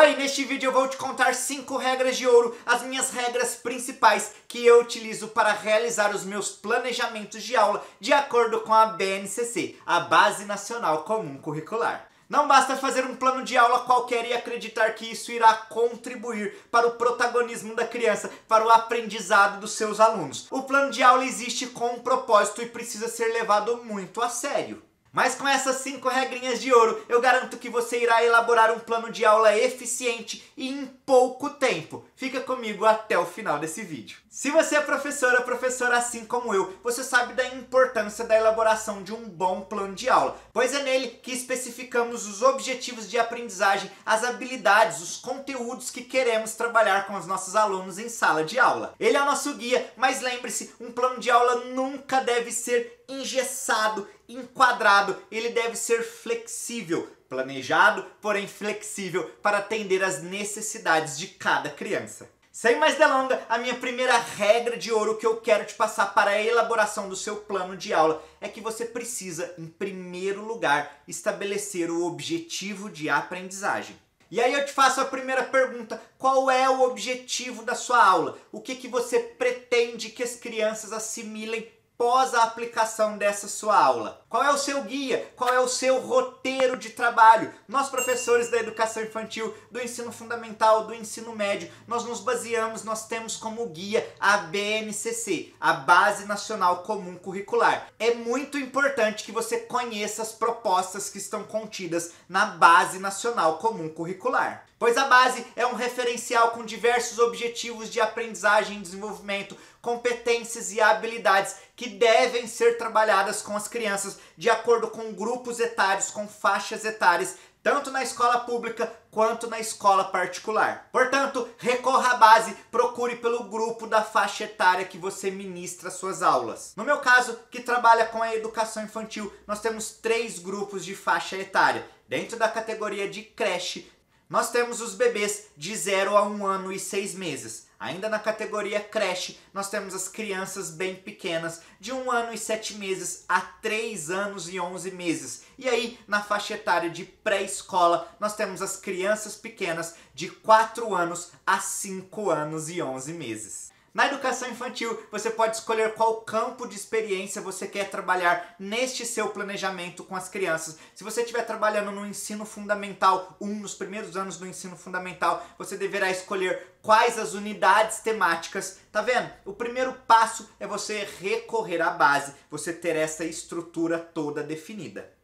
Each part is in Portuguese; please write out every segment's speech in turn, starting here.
Oi, neste vídeo eu vou te contar 5 regras de ouro, as minhas regras principais que eu utilizo para realizar os meus planejamentos de aula de acordo com a BNCC, a Base Nacional Comum Curricular. Não basta fazer um plano de aula qualquer e acreditar que isso irá contribuir para o protagonismo da criança, para o aprendizado dos seus alunos. O plano de aula existe com um propósito e precisa ser levado muito a sério. Mas com essas 5 regrinhas de ouro, eu garanto que você irá elaborar um plano de aula eficiente e em pouco tempo. Fica comigo até o final desse vídeo. Se você é professora assim como eu, você sabe da importância da elaboração de um bom plano de aula, pois é nele que especificamos os objetivos de aprendizagem, as habilidades, os conteúdos que queremos trabalhar com os nossos alunos em sala de aula. Ele é o nosso guia, mas lembre-se, um plano de aula nunca deve ser engessado, enquadrado, ele deve ser flexível, planejado, porém flexível para atender às necessidades de cada criança. Sem mais delongas, a minha primeira regra de ouro que eu quero te passar para a elaboração do seu plano de aula é que você precisa, em primeiro lugar, estabelecer o objetivo de aprendizagem. E aí eu te faço a primeira pergunta: qual é o objetivo da sua aula? O que você pretende que as crianças assimilem após a aplicação dessa sua aula? Qual é o seu guia? Qual é o seu roteiro de trabalho? Nós, professores da educação infantil, do ensino fundamental, do ensino médio, nós nos baseamos, nós temos como guia a BNCC, a Base Nacional Comum Curricular. É muito importante que você conheça as propostas que estão contidas na Base Nacional Comum Curricular, pois a base é um referencial com diversos objetivos de aprendizagem e desenvolvimento, competências e habilidades que devem ser trabalhadas com as crianças de acordo com grupos etários, com faixas etárias, tanto na escola pública quanto na escola particular. Portanto, recorra à base, procure pelo grupo da faixa etária que você ministra suas aulas. No meu caso, que trabalha com a educação infantil, nós temos 3 grupos de faixa etária. Dentro da categoria de creche, nós temos os bebês de 0 a 1 ano e 6 meses. Ainda na categoria creche, nós temos as crianças bem pequenas, de 1 ano e 7 meses a 3 anos e 11 meses. E aí, na faixa etária de pré-escola, nós temos as crianças pequenas de 4 anos a 5 anos e 11 meses. Na educação infantil, você pode escolher qual campo de experiência você quer trabalhar neste seu planejamento com as crianças. Se você estiver trabalhando no ensino fundamental 1, nos primeiros anos do ensino fundamental, você deverá escolher quais as unidades temáticas. Tá vendo? O primeiro passo é você recorrer à base, você ter essa estrutura toda definida.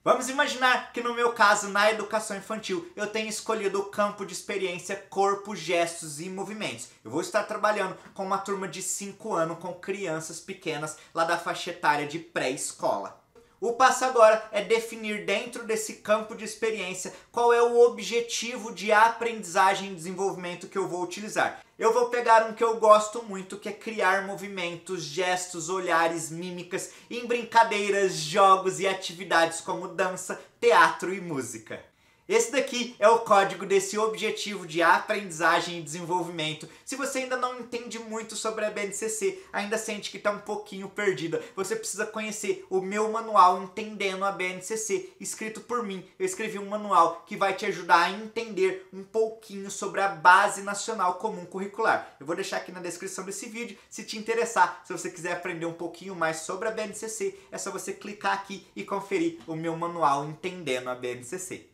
Vamos imaginar que no meu caso, na educação infantil, eu tenho escolhido o campo de experiência corpo, gestos e movimentos. Eu vou estar trabalhando com uma turma de 5 anos, com crianças pequenas, lá da faixa etária de pré-escola. O passo agora é definir dentro desse campo de experiência qual é o objetivo de aprendizagem e desenvolvimento que eu vou utilizar. Eu vou pegar um que eu gosto muito, que é criar movimentos, gestos, olhares, mímicas em brincadeiras, jogos e atividades como dança, teatro e música. Esse daqui é o código desse objetivo de aprendizagem e desenvolvimento. Se você ainda não entende muito sobre a BNCC, ainda sente que está um pouquinho perdida, você precisa conhecer o meu manual Entendendo a BNCC, escrito por mim. Eu escrevi um manual que vai te ajudar a entender um pouquinho sobre a Base Nacional Comum Curricular. Eu vou deixar aqui na descrição desse vídeo, se te interessar. Se você quiser aprender um pouquinho mais sobre a BNCC, é só você clicar aqui e conferir o meu manual Entendendo a BNCC.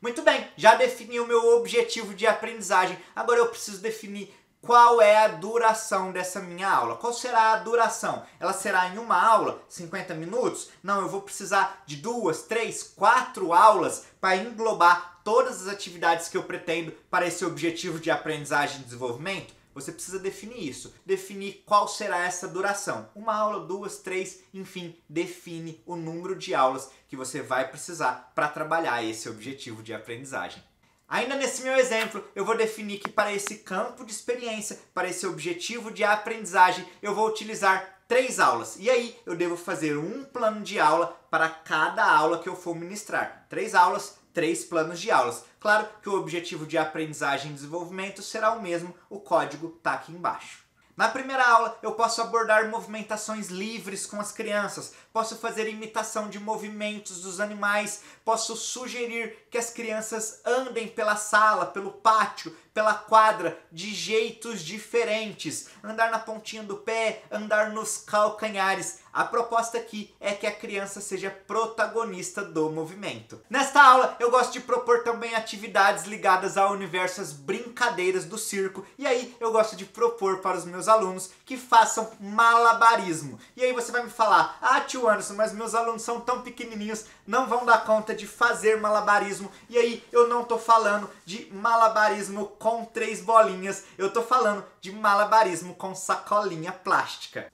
Muito bem, já defini o meu objetivo de aprendizagem, agora eu preciso definir qual é a duração dessa minha aula. Qual será a duração? Ela será em uma aula, 50 minutos? Não, eu vou precisar de 2, 3, 4 aulas para englobar todas as atividades que eu pretendo para esse objetivo de aprendizagem e desenvolvimento. Você precisa definir isso, definir qual será essa duração. 1 aula, 2, 3, enfim, define o número de aulas que você vai precisar para trabalhar esse objetivo de aprendizagem. Ainda nesse meu exemplo, eu vou definir que para esse campo de experiência, para esse objetivo de aprendizagem, eu vou utilizar 3 aulas. E aí, eu devo fazer um plano de aula para cada aula que eu for ministrar. 3 aulas, 3 planos de aulas. Claro que o objetivo de aprendizagem e desenvolvimento será o mesmo, o código está aqui embaixo. Na primeira aula, eu posso abordar movimentações livres com as crianças, posso fazer imitação de movimentos dos animais, posso sugerir que as crianças andem pela sala, pelo pátio, pela quadra, de jeitos diferentes. Andar na pontinha do pé, andar nos calcanhares. A proposta aqui é que a criança seja protagonista do movimento. Nesta aula, eu gosto de propor também atividades ligadas ao universo, às brincadeiras do circo. E aí, eu gosto de propor para os meus alunos que façam malabarismo. E aí você vai me falar, ah, tio Anderson, mas meus alunos são tão pequenininhos, não vão dar conta de fazer malabarismo. E aí, eu não tô falando de malabarismo com 3 bolinhas, eu tô falando de malabarismo com sacolinha plástica.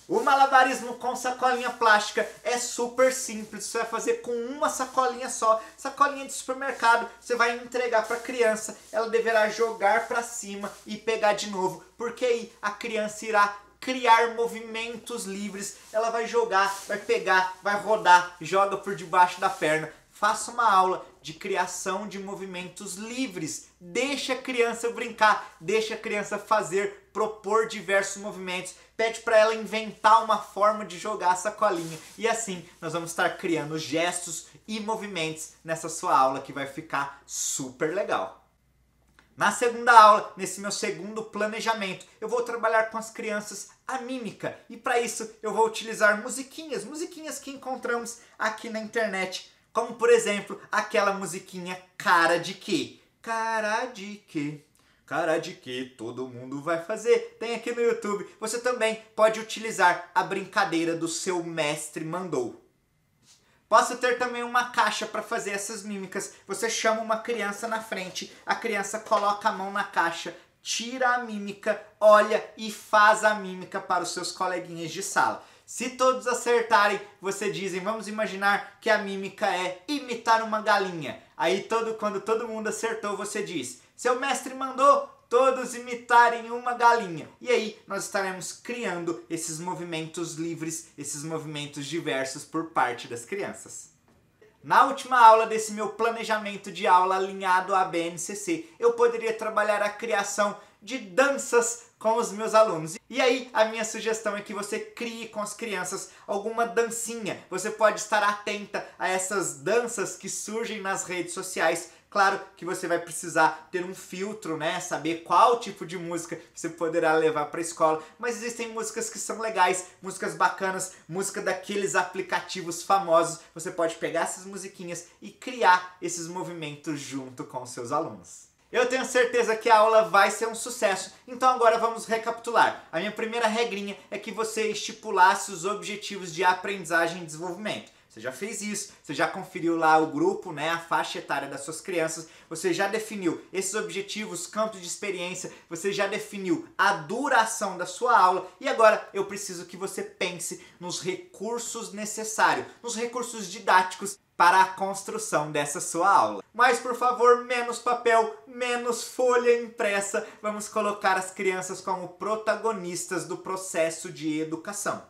O malabarismo com sacolinha plástica é super simples, você vai fazer com uma sacolinha só, sacolinha de supermercado, você vai entregar para a criança, ela deverá jogar para cima e pegar de novo, porque aí a criança irá criar movimentos livres, ela vai jogar, vai pegar, vai rodar, joga por debaixo da perna. Faça uma aula de criação de movimentos livres. Deixa a criança brincar, deixa a criança fazer, propor diversos movimentos. Pede para ela inventar uma forma de jogar a sacolinha. E assim nós vamos estar criando gestos e movimentos nessa sua aula que vai ficar super legal. Na segunda aula, nesse meu segundo planejamento, eu vou trabalhar com as crianças a mímica. E para isso eu vou utilizar musiquinhas que encontramos aqui na internet. Como, por exemplo, aquela musiquinha Cara de Quê? Cara de quê? Cara de quê? Todo mundo vai fazer. Tem aqui no YouTube. Você também pode utilizar a brincadeira do Seu Mestre Mandou. Posso ter também uma caixa para fazer essas mímicas. Você chama uma criança na frente, a criança coloca a mão na caixa, tira a mímica, olha e faz a mímica para os seus coleguinhas de sala. Se todos acertarem, você dizem, vamos imaginar que a mímica é imitar uma galinha. Aí quando todo mundo acertou, você diz, seu mestre mandou todos imitarem uma galinha. E aí nós estaremos criando esses movimentos livres, esses movimentos diversos por parte das crianças. Na última aula desse meu planejamento de aula alinhado à BNCC, eu poderia trabalhar a criação de danças com os meus alunos. E aí, a minha sugestão é que você crie com as crianças alguma dancinha. Você pode estar atenta a essas danças que surgem nas redes sociais. Claro que você vai precisar ter um filtro, né? Saber qual tipo de música você poderá levar para a escola. Mas existem músicas que são legais, músicas bacanas, música daqueles aplicativos famosos. Você pode pegar essas musiquinhas e criar esses movimentos junto com os seus alunos. Eu tenho certeza que a aula vai ser um sucesso, então agora vamos recapitular. A minha primeira regrinha é que você estipulasse os objetivos de aprendizagem e desenvolvimento. Você já fez isso, você já conferiu lá o grupo, né, a faixa etária das suas crianças, você já definiu esses objetivos, campos de experiência, você já definiu a duração da sua aula e agora eu preciso que você pense nos recursos necessários, nos recursos didáticos para a construção dessa sua aula. Mas, por favor, menos papel, menos folha impressa. Vamos colocar as crianças como protagonistas do processo de educação.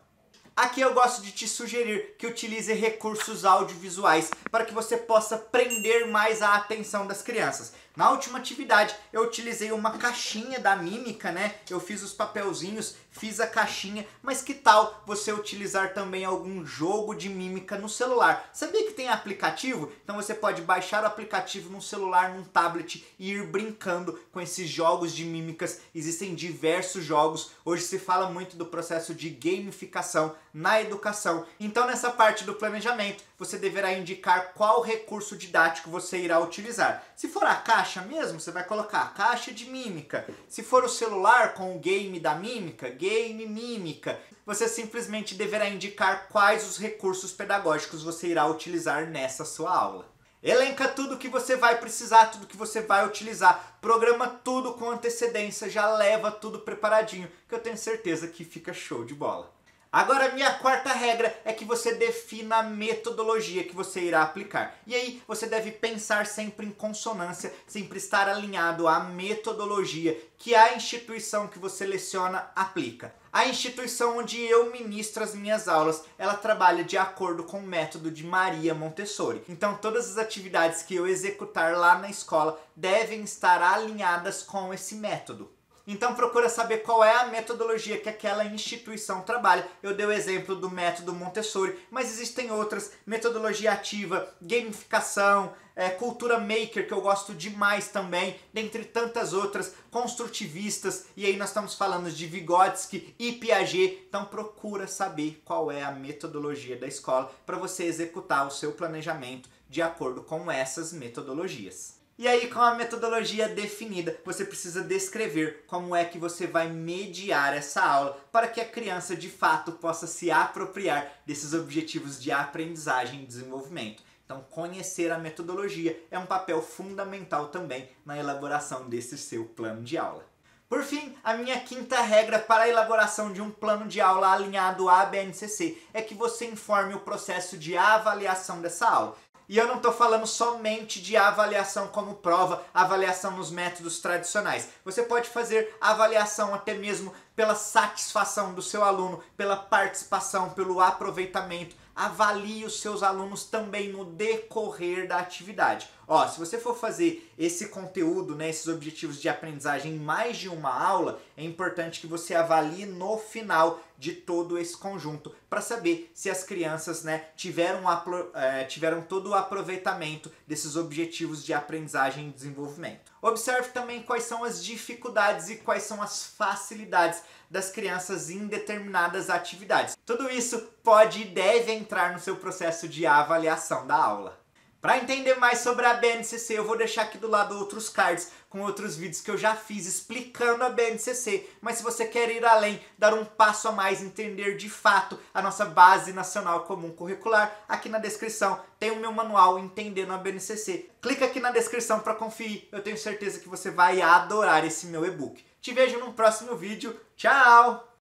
Aqui eu gosto de te sugerir que utilize recursos audiovisuais para que você possa prender mais a atenção das crianças. Na última atividade eu utilizei uma caixinha da mímica, né? Eu fiz os papelzinhos, fiz a caixinha, mas que tal você utilizar também algum jogo de mímica no celular? Sabia que tem aplicativo? Então você pode baixar o aplicativo num celular, num tablet e ir brincando com esses jogos de mímicas. Existem diversos jogos, hoje se fala muito do processo de gamificação na educação. Então nessa parte do planejamento, você deverá indicar qual recurso didático você irá utilizar. Se for a caixa mesmo, você vai colocar a caixa de mímica. Se for o celular com o game da mímica, game mímica. Você simplesmente deverá indicar quais os recursos pedagógicos você irá utilizar nessa sua aula. Elenca tudo que você vai precisar, tudo que você vai utilizar. Programa tudo com antecedência, já leva tudo preparadinho, que eu tenho certeza que fica show de bola. Agora, minha quarta regra é que você defina a metodologia que você irá aplicar. E aí, você deve pensar sempre em consonância, sempre estar alinhado à metodologia que a instituição que você leciona aplica. A instituição onde eu ministro as minhas aulas, ela trabalha de acordo com o método de Maria Montessori. Então, todas as atividades que eu executar lá na escola devem estar alinhadas com esse método. Então procura saber qual é a metodologia que aquela instituição trabalha. Eu dei o exemplo do método Montessori, mas existem outras, metodologia ativa, gamificação, cultura maker, que eu gosto demais também, dentre tantas outras, construtivistas, e aí nós estamos falando de Vygotsky e Piaget. Então procura saber qual é a metodologia da escola para você executar o seu planejamento de acordo com essas metodologias. E aí, com a metodologia definida, você precisa descrever como é que você vai mediar essa aula para que a criança de fato possa se apropriar desses objetivos de aprendizagem e desenvolvimento. Então, conhecer a metodologia é um papel fundamental também na elaboração desse seu plano de aula. Por fim, a minha quinta regra para a elaboração de um plano de aula alinhado à BNCC é que você informe o processo de avaliação dessa aula. E eu não estou falando somente de avaliação como prova, avaliação nos métodos tradicionais. Você pode fazer avaliação até mesmo pela satisfação do seu aluno, pela participação, pelo aproveitamento. Avalie os seus alunos também no decorrer da atividade. Ó, se você for fazer esse conteúdo, né, esses objetivos de aprendizagem em mais de uma aula, é importante que você avalie no final de todo esse conjunto para saber se as crianças, né, tiveram todo o aproveitamento desses objetivos de aprendizagem e desenvolvimento. Observe também quais são as dificuldades e quais são as facilidades das crianças em determinadas atividades. Tudo isso pode e deve entrar no seu processo de avaliação da aula. Para entender mais sobre a BNCC, eu vou deixar aqui do lado outros cards com outros vídeos que eu já fiz explicando a BNCC. Mas se você quer ir além, dar um passo a mais, entender de fato a nossa Base Nacional Comum Curricular, aqui na descrição tem o meu manual Entendendo a BNCC. Clica aqui na descrição para conferir, eu tenho certeza que você vai adorar esse meu e-book. Te vejo no próximo vídeo, tchau!